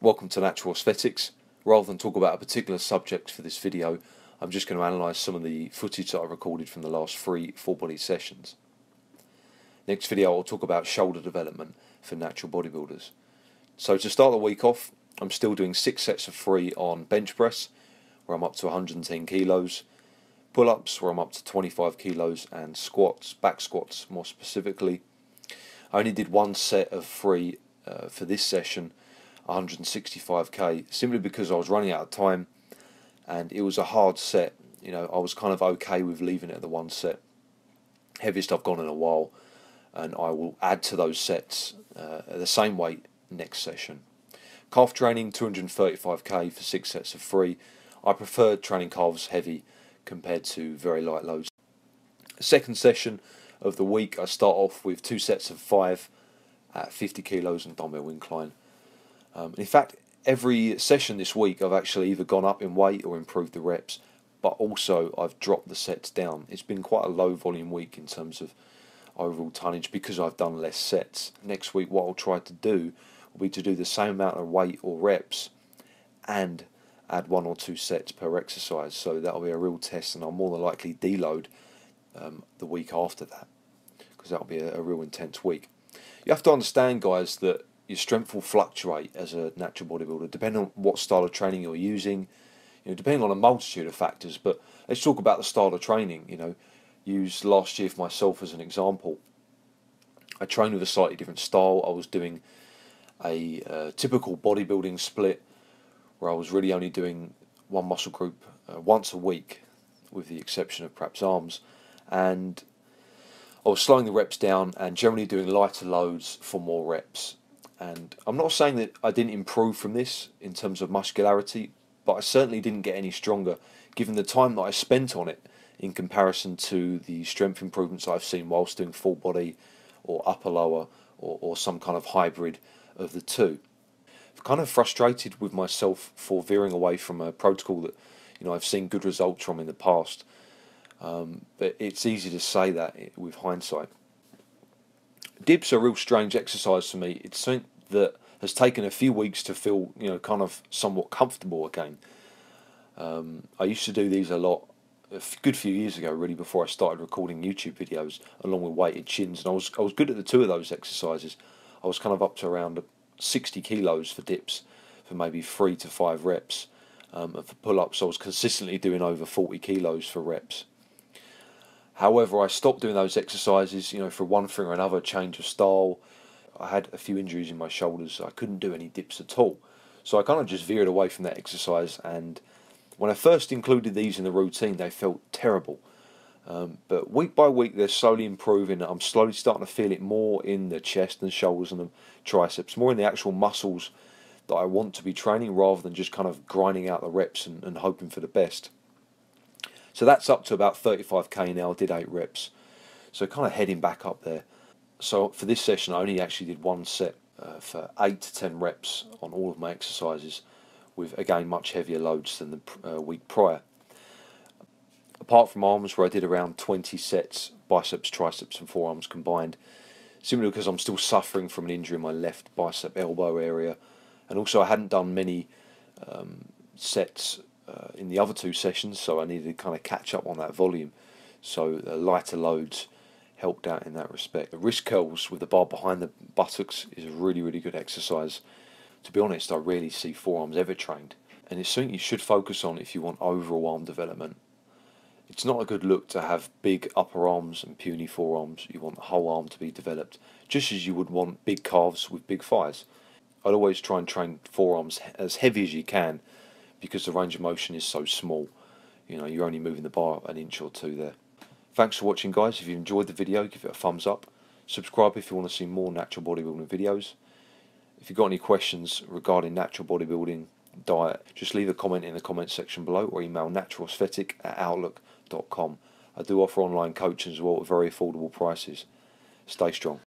Welcome to Natural Aesthetics. Rather than talk about a particular subject for this video, I'm just going to analyse some of the footage that I recorded from the last 3 full body sessions. Next video I'll talk about shoulder development for natural bodybuilders. So to start the week off, I'm still doing 6 sets of 3 on bench press, where I'm up to 110 kilos, pull-ups where I'm up to 25 kilos, and squats, back squats more specifically. I only did 1 set of 3 for this session, 165k, simply because I was running out of time and it was a hard set. You know, I was kind of okay with leaving it at the 1 set. Heaviest I've gone in a while, and I will add to those sets at the same weight next session. Calf training, 235k for 6 sets of 3. I prefer training calves heavy compared to very light loads. Second session of the week, I start off with 2 sets of 5 at 50 kilos and dumbbell incline. In fact, every session this week I've actually either gone up in weight or improved the reps, but also I've dropped the sets down. It's been quite a low volume week in terms of overall tonnage because I've done less sets. Next week what I'll try to do will be to do the same amount of weight or reps and add 1 or 2 sets per exercise. So that'll be a real test, and I'll more than likely deload the week after that, because that'll be a real intense week. You have to understand, guys, that your strength will fluctuate as a natural bodybuilder depending on what style of training you're using, depending on a multitude of factors. But let's talk about the style of training. Use last year for myself as an example. I trained with a slightly different style. I was doing a typical bodybuilding split where I was really only doing one muscle group once a week, with the exception of perhaps arms, and I was slowing the reps down and generally doing lighter loads for more reps. And I'm not saying that I didn't improve from this in terms of muscularity, but I certainly didn't get any stronger given the time that I spent on it in comparison to the strength improvements I've seen whilst doing full body or upper lower or some kind of hybrid of the two. I'm kind of frustrated with myself for veering away from a protocol that I've seen good results from in the past, but it's easy to say that with hindsight. Dips are a real strange exercise for me. It's something that has taken a few weeks to feel, kind of somewhat comfortable again. I used to do these a lot, a good few years ago, really, before I started recording YouTube videos, along with weighted chins, and I was good at the 2 of those exercises. I was kind of up to around 60 kilos for dips, for maybe 3 to 5 reps, and for pull-ups I was consistently doing over 40 kilos for reps. However, I stopped doing those exercises, for one thing or another, change of style. I had a few injuries in my shoulders, so I couldn't do any dips at all. So I kind of just veered away from that exercise, and when I first included these in the routine, they felt terrible. But week by week, they're slowly improving. I'm slowly starting to feel it more in the chest and shoulders and the triceps, more in the actual muscles that I want to be training, rather than just kind of grinding out the reps and hoping for the best. So that's up to about 35k now. I did 8 reps, so kind of heading back up there. So for this session I only actually did 1 set for 8 to 10 reps on all of my exercises, with again much heavier loads than the week prior. Apart from arms, where I did around 20 sets, biceps, triceps and forearms combined, simply because I'm still suffering from an injury in my left bicep elbow area, and also I hadn't done many sets in the other 2 sessions, so I needed to kind of catch up on that volume. So the lighter loads helped out in that respect. The wrist curls with the bar behind the buttocks is a really, really good exercise. To be honest, I rarely see forearms ever trained, and it's something you should focus on if you want overall arm development. It's not a good look to have big upper arms and puny forearms. You want the whole arm to be developed, just as you would want big calves with big thighs. I'd always try and train forearms as heavy as you can, because the range of motion is so small. You're only moving the bar 1 inch or 2 there. Thanks for watching, guys. If you enjoyed the video, give it a thumbs up. Subscribe if you want to see more natural bodybuilding videos. If you've got any questions regarding natural bodybuilding, diet, just leave a comment in the comments section below, or email naturalaesthetic@outlook.com. I do offer online coaching as well at very affordable prices. Stay strong.